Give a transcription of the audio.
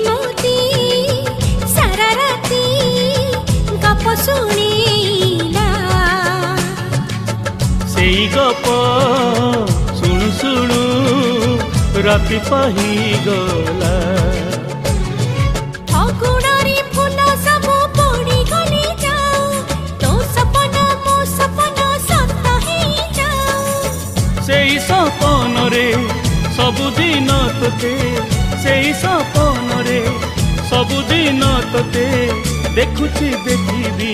मोती सारा राती गप शुणिला से गप शुणु शुणु राति पाही गला फगुणरी फूल सब पड़ी गली जाओ तो सपना मो सपना सत ही जाओ से सपन रे सबुदिन तोते से सपन रे सबुदिन तोते देखुची देखिबी